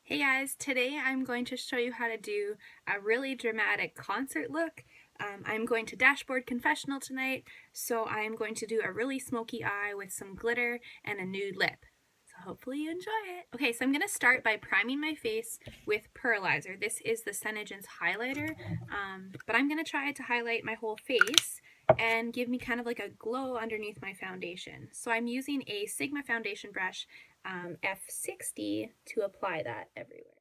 Hey guys, today I'm going to show you how to do a really dramatic concert look. I'm going to Dashboard Confessional tonight, so I'm going to do a really smoky eye with some glitter and a nude lip. So hopefully you enjoy it. Okay, so I'm going to start by priming my face with Pearlizer. This is the Senegen's highlighter, but I'm going to try to highlight my whole face and give me kind of like a glow underneath my foundation. So I'm using a Sigma foundation brush, F60, to apply that everywhere.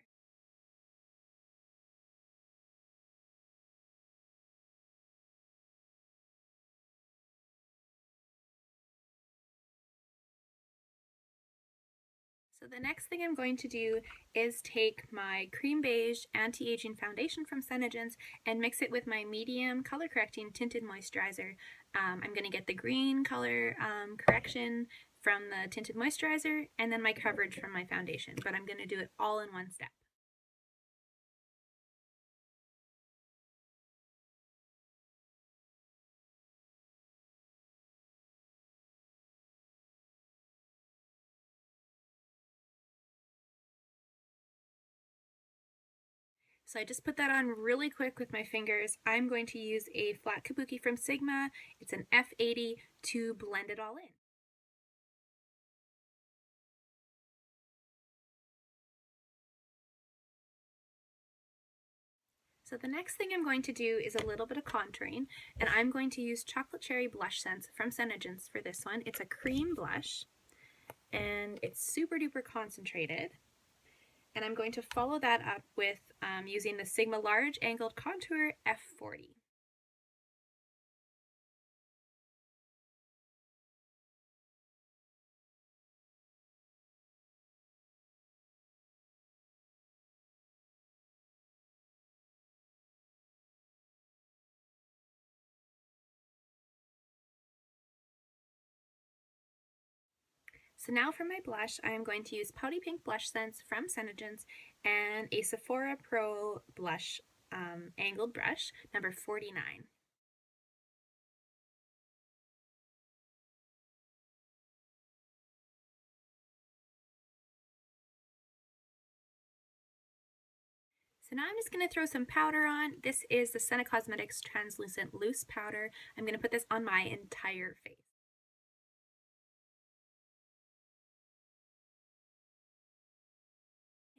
So the next thing I'm going to do is take my cream beige anti-aging foundation from Senegen's and mix it with my medium color correcting tinted moisturizer. I'm going to get the green color correction from the tinted moisturizer and then my coverage from my foundation, but I'm going to do it all in one step. So I just put that on really quick with my fingers. I'm going to use a flat kabuki from Sigma. It's an F80 to blend it all in. So the next thing I'm going to do is a little bit of contouring, and I'm going to use Chocolate Cherry Blush Scents from Senegen's for this one. It's a cream blush, and it's super duper concentrated. And I'm going to follow that up with using the Sigma Large Angled Contour F40. So now for my blush, I am going to use Pouty Pink Blush Scents from Senegen's and a Sephora Pro Blush Angled Brush, number 49. So now I'm just going to throw some powder on. This is the Senna Cosmetics Translucent Loose Powder. I'm going to put this on my entire face.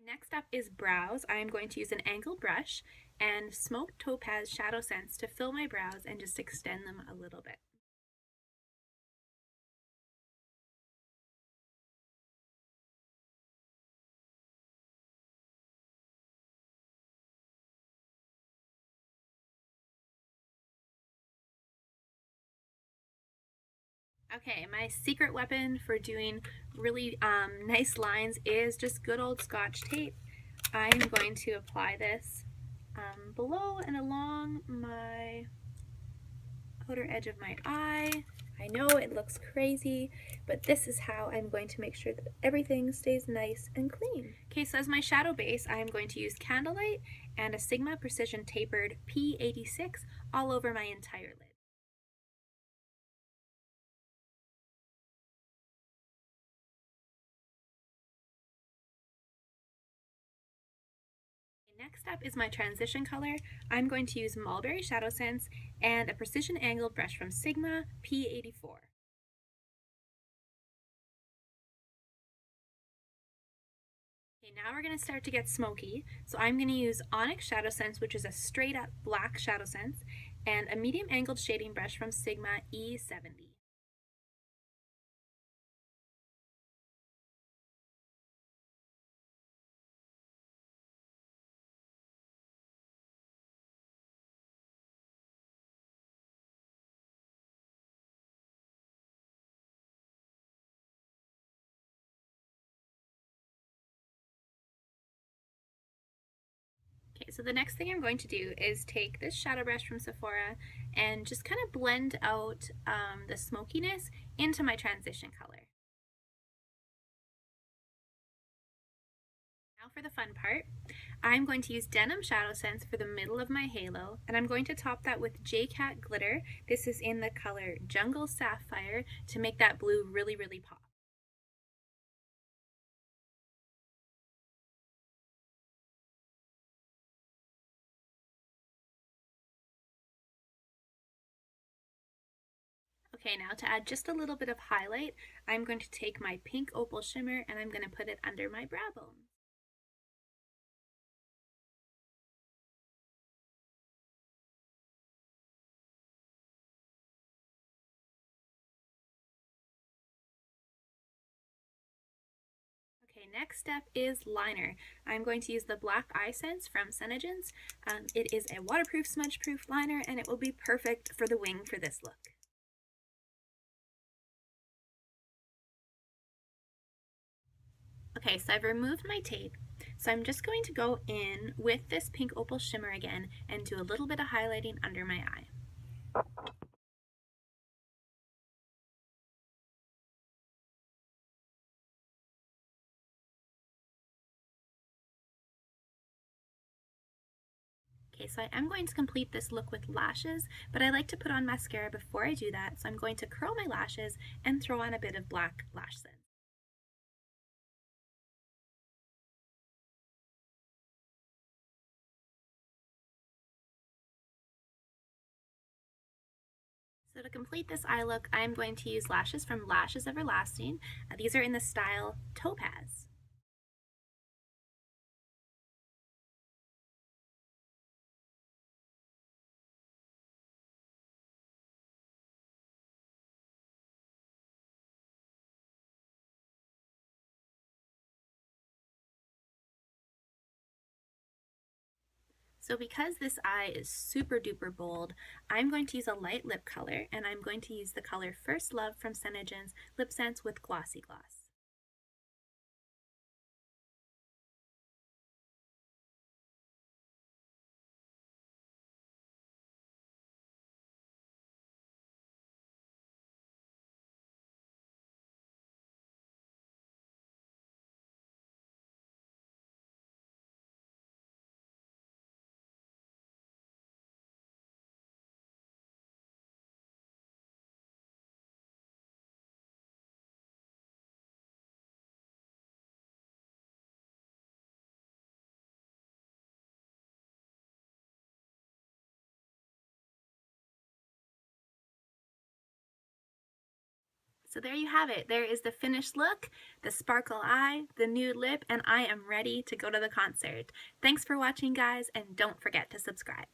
Next up is brows. I am going to use an angled brush and Smoked Topaz Shadow Scents to fill my brows and just extend them a little bit. Okay, my secret weapon for doing really nice lines is just good old Scotch tape. I am going to apply this below and along my outer edge of my eye. I know it looks crazy, but this is how I'm going to make sure that everything stays nice and clean. Okay, so as my shadow base, I am going to use Candlelight and a Sigma Precision Tapered P86 all over my entire lid. Next up is my transition color. I'm going to use Mulberry Shadow Scents and a precision angled brush from Sigma P84. Okay, now we're going to start to get smoky. So I'm going to use Onyx Shadow Scents, which is a straight up black shadow scent, and a medium angled shading brush from Sigma E70. Okay, so the next thing I'm going to do is take this shadow brush from Sephora and just kind of blend out the smokiness into my transition color. Now for the fun part, I'm going to use Denim Shadow Scents for the middle of my halo, and I'm going to top that with J-Cat Glitter. This is in the color Jungle Sapphire to make that blue really, really pop. Okay, now to add just a little bit of highlight, I'm going to take my pink opal shimmer and I'm going to put it under my brow bone. Okay, next step is liner. I'm going to use the Black Eye Sense from Senegence. It is a waterproof, smudge-proof liner, and it will be perfect for the wing for this look. Okay, so I've removed my tape. So I'm just going to go in with this pink opal shimmer again and do a little bit of highlighting under my eye. Okay, so I am going to complete this look with lashes, but I like to put on mascara before I do that, so I'm going to curl my lashes and throw on a bit of black lash sense. So to complete this eye look, I'm going to use lashes from Lashes Everlasting. These are in the style Topaz. So because this eye is super duper bold, I'm going to use a light lip color, and I'm going to use the color First Love from Senegence Lip Sense with Glossy Gloss. So there you have it. There is the finished look, the sparkle eye, the nude lip, and I am ready to go to the concert. Thanks for watching, guys, and don't forget to subscribe.